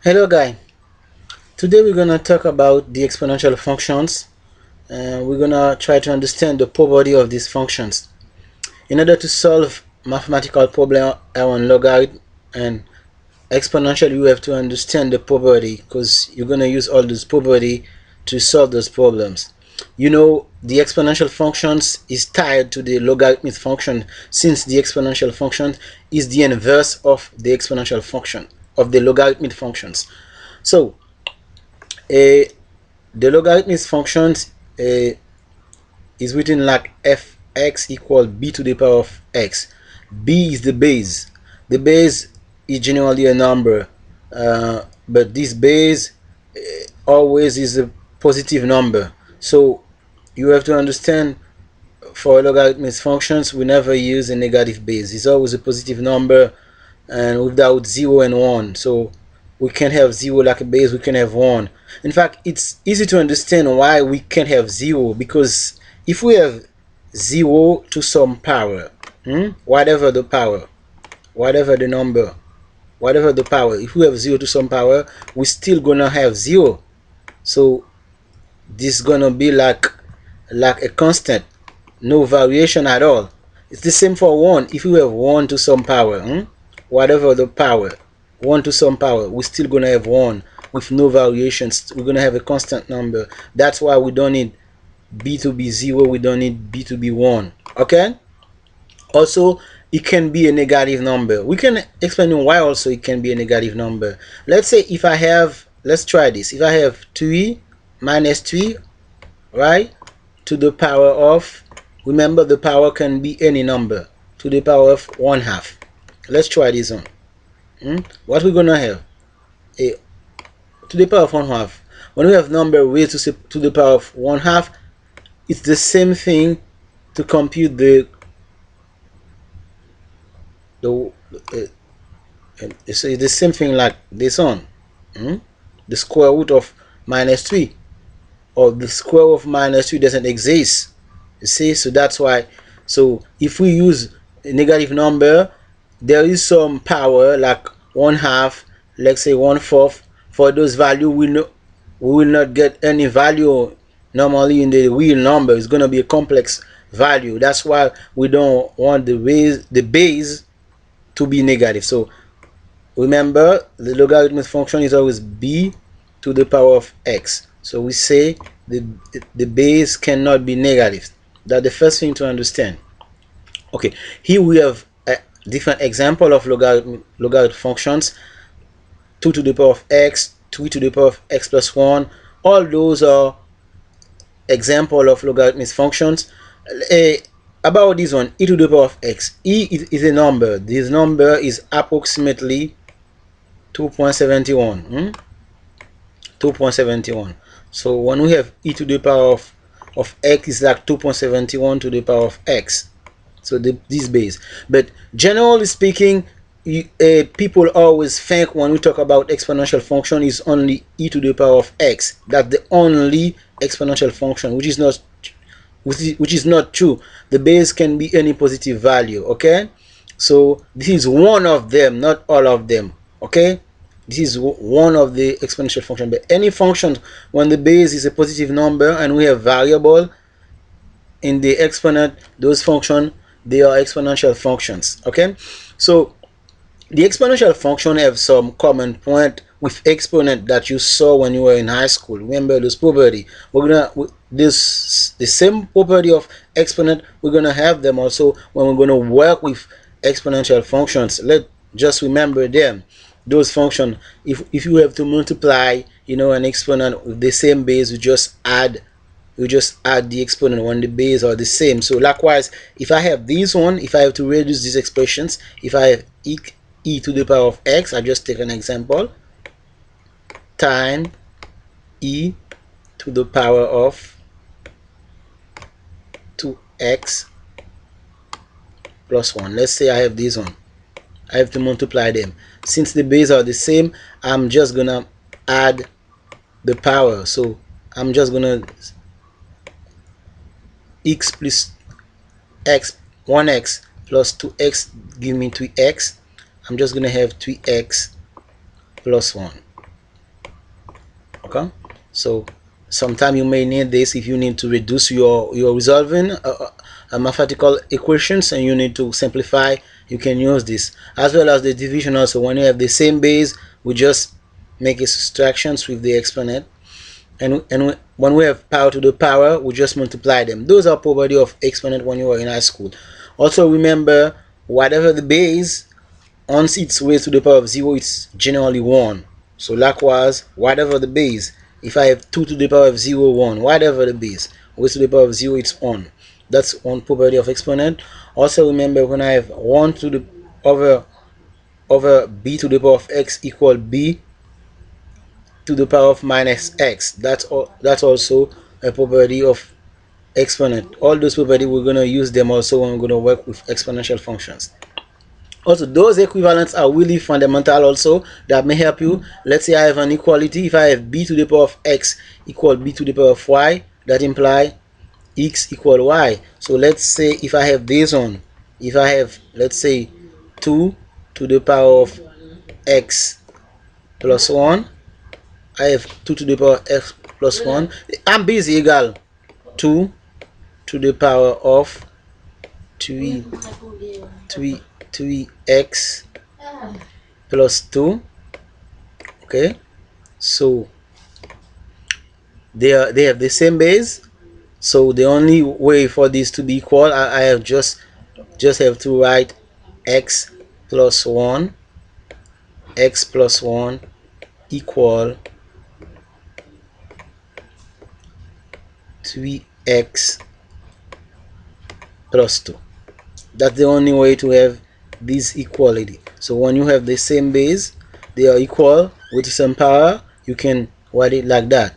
Hello guy, today we're gonna talk about the exponential functions and we're gonna try to understand the property of these functions. In order to solve mathematical problem around logarithm and exponential, you have to understand the property because you're gonna use all those property to solve those problems. You know the exponential functions is tied to the logarithmic function, since the exponential function is the inverse of the exponential function of the logarithmic functions. So a the logarithmic functions is written like fx equal b to the power of x. B is the base. The base is generally a number, but this base always is a positive number. So you have to understand, for logarithmic functions we never use a negative base. It's always a positive number and without 0 and 1. So we can have 0 like a base, we can have 1. In fact, it's easy to understand why we can't have 0, because if we have 0 to some power, whatever the power, whatever the number, whatever the power, if we have 0 to some power, we're still gonna have 0. So this is gonna be like a constant, no variation at all. It's the same for 1. If we have 1 to some power, whatever the power, 1 to some power, we're still gonna have 1 with no variations. We're gonna have a constant number. That's why we don't need b to be 0, we don't need b to be 1. Okay, also it can be a negative number. We can explain why also it can be a negative number. Let's say if I have, let's try this, if I have 3 minus 3, right, to the power of, remember the power can be any number, to the power of 1/2. Let's try this one. What we're gonna have, a to the power of 1/2. When we have number raised to the power of 1/2, it's the same thing to compute the so it's the same thing like this one, the square root of minus 3, or the square root of minus 3 doesn't exist. You see, so that's why. So if we use a negative number, there is some power like 1/2, let's say 1/4. For those value, we will not get any value normally in the real number. It's going to be a complex value. That's why we don't want the base to be negative. So remember, the logarithmic function is always b to the power of x. So we say the base cannot be negative. That's the first thing to understand. Okay, here we have a different example of logarithm functions. 2 to the power of x, 3 to the power of x plus 1. All those are example of logarithmic functions. About this one, e to the power of x. Is a number. This number is approximately 2.71. 2.71. So when we have e to the power of x is like 2.71 to the power of x. So this base. But generally speaking, people always think when we talk about exponential function is only e to the power of x. That's the only exponential function, which is not true. The base can be any positive value. Okay, so this is one of them, not all of them. Okay, this is one of the exponential function. But any function when the base is a positive number and we have variable in the exponent, those functions, they are exponential functions. Okay, so the exponential function have some common point with exponent that you saw when you were in high school. Remember this property. We're gonna the same property of exponent, we're gonna have them also when we're gonna work with exponential functions. Let just remember them. Those functions, if you have to multiply, an exponent with the same base, you just add the exponent when the base are the same. So likewise, if I have this one, if I have to reduce these expressions, if I have e to the power of x, I just take an example, times e to the power of 2x plus 1. Let's say I have this one. I have to multiply them. Since the base are the same, I'm just gonna add the power. So I'm just gonna x plus x, 1x plus 2x give me 3x. I'm just gonna have 3x plus 1. okay. So sometime you may need this if you need to reduce your resolving mathematical equations and you need to simplify. You can use this, as well as the division. Also, when you have the same base, we just make a subtractions with the exponent, and when we have power to the power, we just multiply them. Those are property of exponent when you are in high school. Also remember, whatever the base, once it's raised to the power of 0, it's generally 1. So likewise, whatever the base, if I have 2 to the power of 0, 1, whatever the base, raised to the power of 0, it's 1. That's one property of exponent. Also remember, when I have 1 to the over b to the power of x equal b to the power of minus x, that's also a property of exponent. All those properties, we're going to use them also when we're going to work with exponential functions. Also, those equivalents are really fundamental also, that may help you. Let's say I have an equality. If I have b to the power of x equal b to the power of y, that imply x equal y. So let's say if I have this one, if I have, let's say, 2 to the power of x plus 1, I have 2 to the power of x plus 1, and b is equal 2 to the power of 3 3x plus 2. Okay, so they have the same base. So the only way for this to be equal, I have just have to write x plus 1 equal 3x plus 2. That's the only way to have this equality. So when you have the same base, they are equal with the same power, you can write it like that.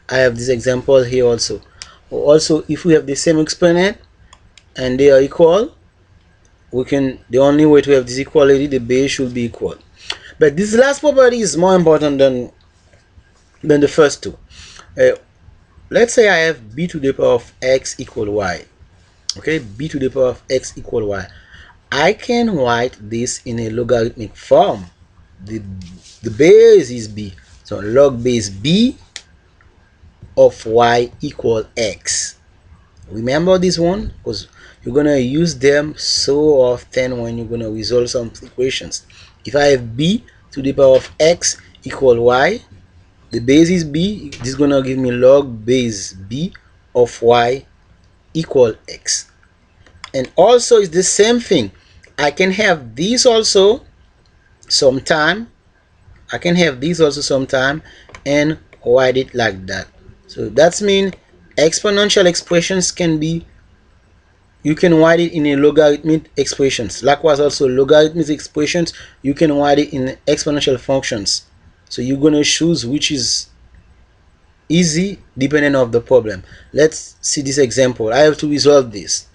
I have this example here also. Also, if we have the same exponent and they are equal, we can, the only way to have this equality, the base should be equal. But this last property is more important than the first two. Let's say I have b to the power of x equal y. Okay, b to the power of x equal y. I can write this in a logarithmic form. The base is b, so log base b of y equal x. Remember this one, because you're gonna use them so often when you're gonna resolve some equations. If I have b to the power of x equal y, the base is b, this is gonna give me log base b of y equal x. And also it's the same thing. I can have this also sometime. I can have this also sometime and write it like that. So that's mean exponential expressions can be, you can write it in a logarithmic expressions. Likewise, also logarithmic expressions, you can write it in exponential functions. So you're gonna choose which is easy depending on the problem. Let's see this example. I have to resolve this.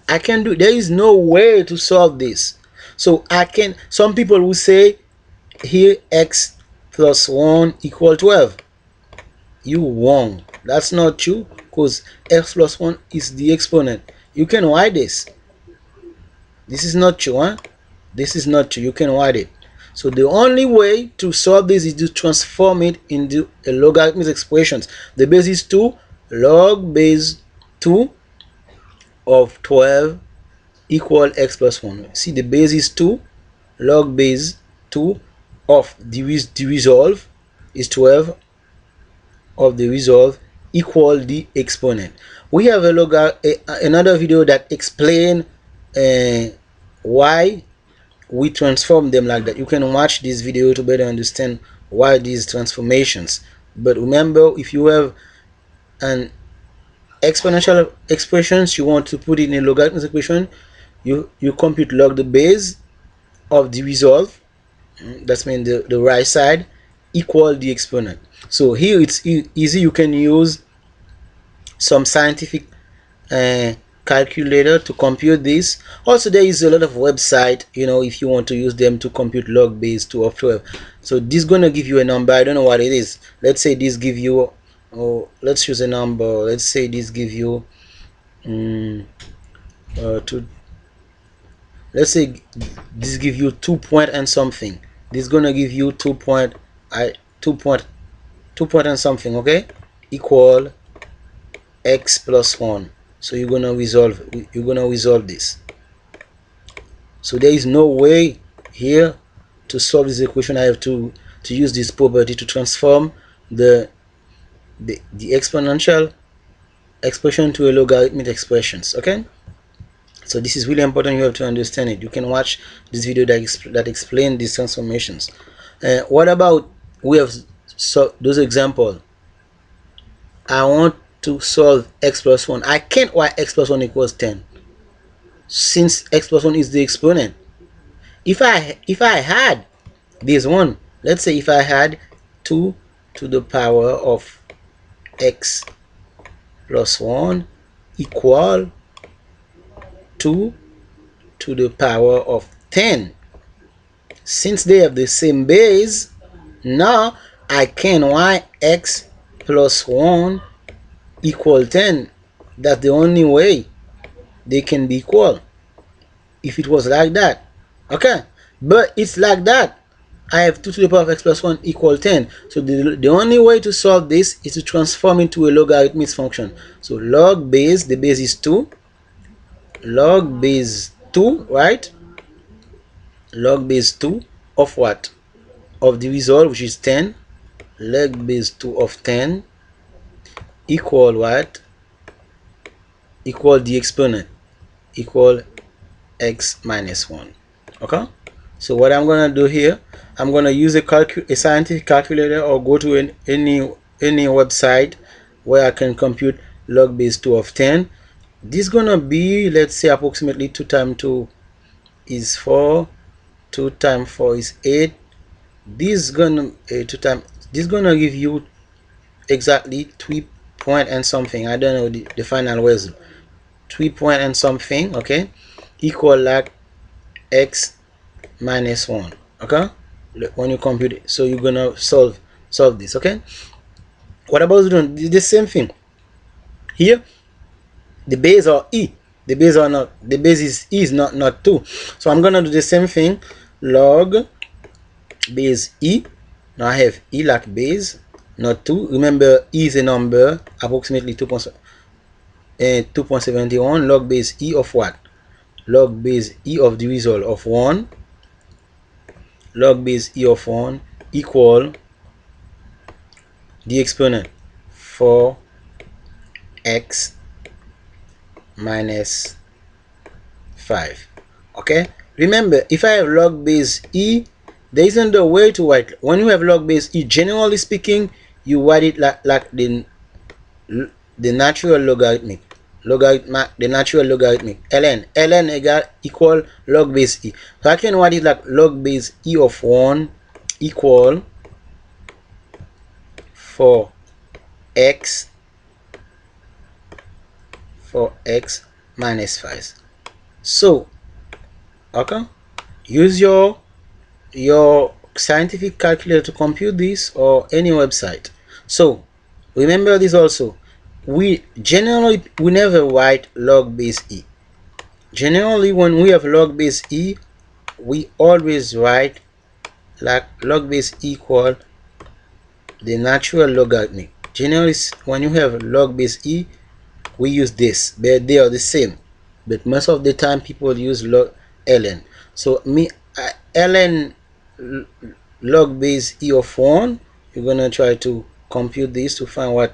I can do, there is no way to solve this. So I can, some people will say here x plus 1 equal 12. You wrong. That's not true, because x plus 1 is the exponent. You can write this. This is not true, huh? This is not true. You can write it. So the only way to solve this is to transform it into a logarithmic expressions. The base is 2, log base 2 of 12 equal x plus 1. See, the base is 2, log base 2 of the resolve is 12 of the resolve equal the exponent. We have another video that explain why we transform them like that. You can watch this video to better understand why these transformations. But remember, if you have an exponential expressions, you want to put it in a logarithmic equation, you compute log the base of the resolve, that's mean the right side, equal the exponent. So here it's easy. You can use some scientific uh, calculator to compute this. Also, there is a lot of website, if you want to use them to compute log base 2 of 12. So this is gonna give you a number. I don't know what it is. Let's say this give you, let's use a number. Let's say this give you let's say this give you 2 point and something. This is gonna give you 2 point, 2 point 2 point and something, okay, equal x plus 1. So you're gonna resolve this. So there is no way here to solve this equation. I have to use this property to transform the exponential expression to a logarithmic expressions. Okay, so this is really important. You have to understand it. You can watch this video that explain these transformations. What about, we have those examples. I want to solve x plus 1. I can't write x plus 1 equals 10 since x plus 1 is the exponent. If I had this one, let's say if I had 2 to the power of x plus 1 equal 2 to the power of 10, since they have the same base, now I can write x plus 1 equal 10. That's the only way they can be equal, if it was like that. Okay, but it's like that. I have 2 to the power of x plus 1 equal 10. So the only way to solve this is to transform into a logarithmic function. So log base, the base is 2, log base 2, right? Log base 2 of what? Of the result, which is 10. Log base 2 of 10 equal what? Equal the exponent, equal x minus 1. Okay, so what I'm gonna do here, I'm gonna use a scientific calculator, or go to any website where I can compute log base 2 of 10. This gonna be, let's say, approximately 2 times 2 is 4, 2 times 4 is 8. This gonna 2 times, this gonna give you exactly 3 point and something. I don't know the final result. 3 point and something, okay, equal like x minus 1. Okay, when you compute it, so you're gonna solve this. Okay, what about doing the same thing here? The base or e, the base or not, the base is e, is not 2. So I'm gonna do the same thing. Log base e. Now I have e like base, not 2. Remember, e is a number, approximately 2.71. Log base e of what? Log base e of the result of 1. Log base e of 1 equal the exponent for x minus 5. Okay, remember, if I have log base e, there isn't a way to write. When you have log base e, generally speaking, you write it like the natural logarithmic, the natural logarithmic, ln equal log base e. So I can write it like log base e of 1 equal for x minus 5. So okay, use your scientific calculator to compute this, or any website. So remember this also, we never write log base e. Generally, when we have log base e, we always write like log base equal the natural logarithmic. Generally, when you have log base e, we use this, but they are the same. But most of the time people use ln. So ln log base e of 1, you're gonna try to compute this to find what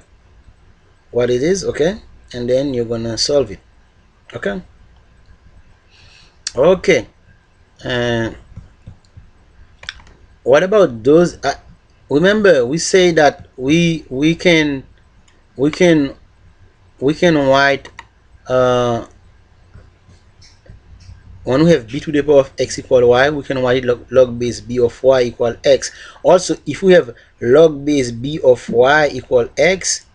it is. Okay, and then you're gonna solve it. Okay, and what about those, remember we say that we can write, when we have b to the power of x equal y, we can write log base b of y equal x. Also, if we have log base b of y equal x,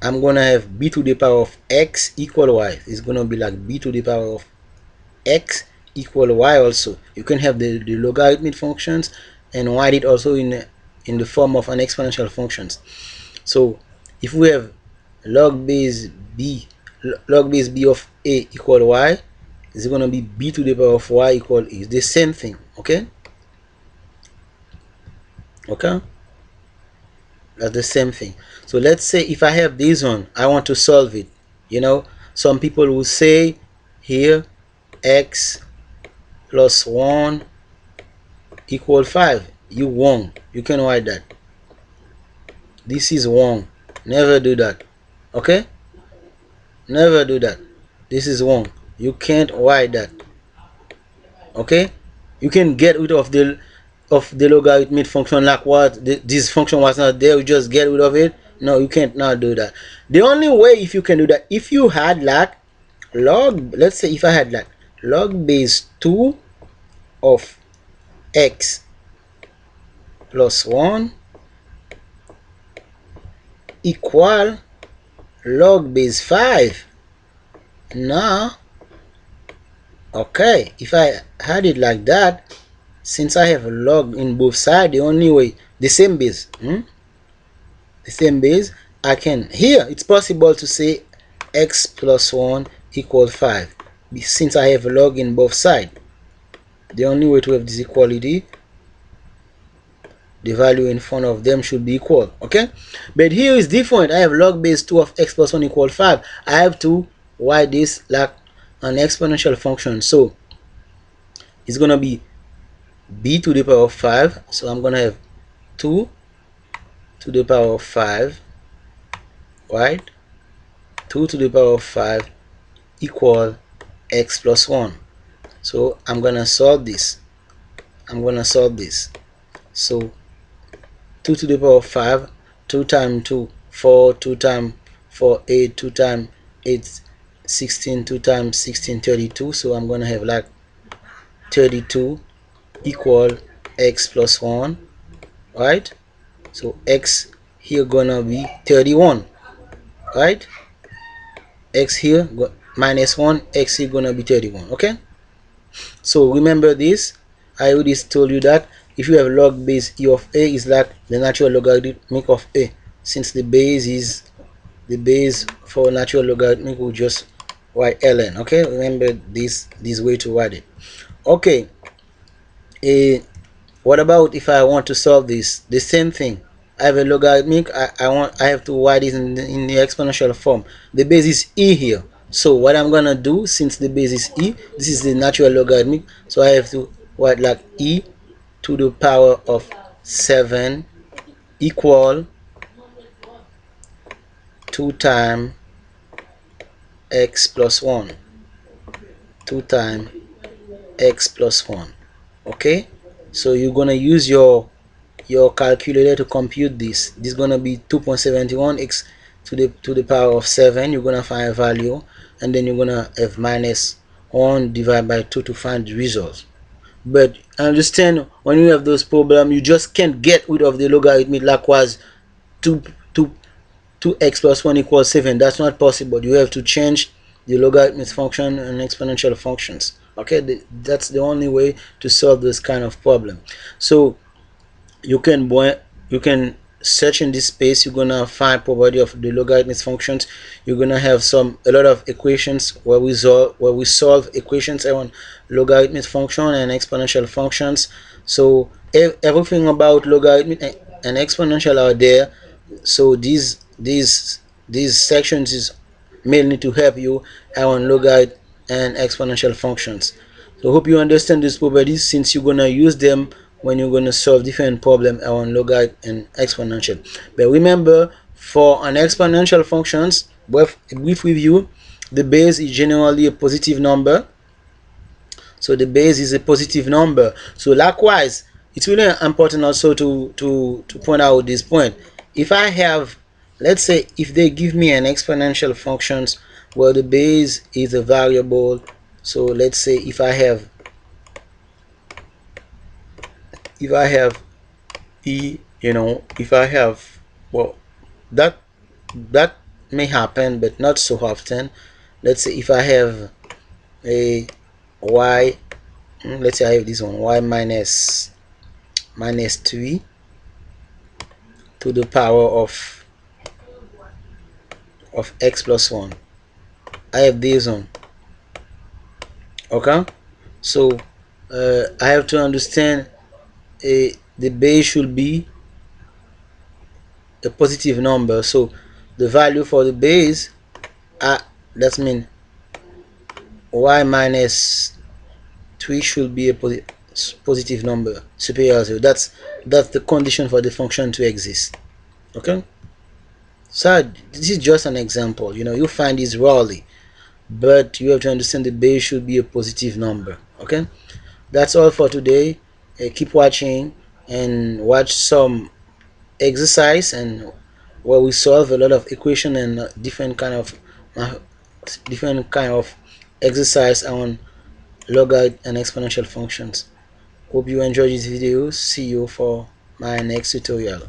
I'm gonna have b to the power of x equal y. It's gonna be like b to the power of x equal y. Also, you can have the logarithmic functions and write it also in the form of an exponential functions. So if we have log base b of a equal y, is going to be b to the power of y equal e. It's the same thing. Okay, That's the same thing. So let's say if I have this one, I want to solve it. You know, some people will say here x plus 1 equal 5. You wrong. You can write that. This is wrong. Never do that. Okay? Never do that. This is wrong. You can't write that. Okay? You can get rid of the logarithmic function like what this function was not there. You just get rid of it. No, you can't not do that. The only way if you can do that, if you had like log, let's say if I had like log base 2 of x plus 1 equal log base 5. Now, okay, if I had it like that, since I have a log in both sides, the only way, the same base, the same base, I can, here it's possible to say x plus 1 equal 5. Since I have a log in both sides, the only way to have this equality, the value in front of them should be equal. Okay, but here is different. I have log base 2 of x plus 1 equal 5. I have to write this like an exponential function. So it's gonna be b to the power of 5. So I'm gonna have 2 to the power of 5, right? 2 to the power of 5 equal x plus 1. So I'm gonna solve this. So 2 to the power of 5, 2 times 2, 4, 2 times 4, 8, 2 times 8, 16, 2 times 16, 32. So I'm gonna have like 32 equal x plus 1, right? So x here gonna be 31, right? X here minus 1, x here gonna be 31. Okay, so remember this. I already told you that if you have log base e of a is like the natural logarithmic of a. Since the base is the base for natural logarithmic, we just write ln. Okay, remember this way to write it. Okay, what about if I want to solve this? The same thing. I have a logarithmic. I have to write it in the exponential form. The base is e here. So what I'm gonna do, since the base is e, this is the natural logarithmic. So I have to write like e to the power of 7 equal 2 times x plus 1. 2 times x plus 1. Okay, so you're gonna use your calculator to compute this. This is gonna be 2.71 x to the power of 7. You're gonna find a value, and then you're gonna have minus 1 divided by 2 to find the result. But understand, when you have those problems, you just can't get rid of the logarithmic likewise 2 2 2x plus 1 equals 7. That's not possible. You have to change the logarithmic function and exponential functions. Okay, that's the only way to solve this kind of problem. So you can search in this space. You're gonna find property of the logarithmic functions. You're gonna have a lot of equations where we solve equations around logarithmic function and exponential functions. So everything about logarithmic and exponential are there. So these sections is mainly to help you around logarit and exponential functions. So hope you understand these properties, since you're gonna use them when you're gonna solve different problems around logarit and exponential. But remember, for an exponential functions, with review, the base is generally a positive number. So the base is a positive number. So likewise, it's really important also to point out this point. If I have, let's say, if they give me an exponential functions where the base is a variable, so let's say if I have e, if I have, well, that that may happen, but not so often. Let's say if I have a y, let's say I have this one, y minus 3 to the power of x plus 1. I have this one. Okay, so I have to understand the base should be a positive number. So the value for the base, that means y minus 3 should be a positive number superior to 0. That's the condition for the function to exist. Okay, so this is just an example. You find this rarely, but you have to understand the base should be a positive number. Okay, that's all for today. Keep watching and watch some exercise and where we solve a lot of equation and uh, different kind of exercise on logarithm and exponential functions. Hope you enjoyed this video. See you for my next tutorial.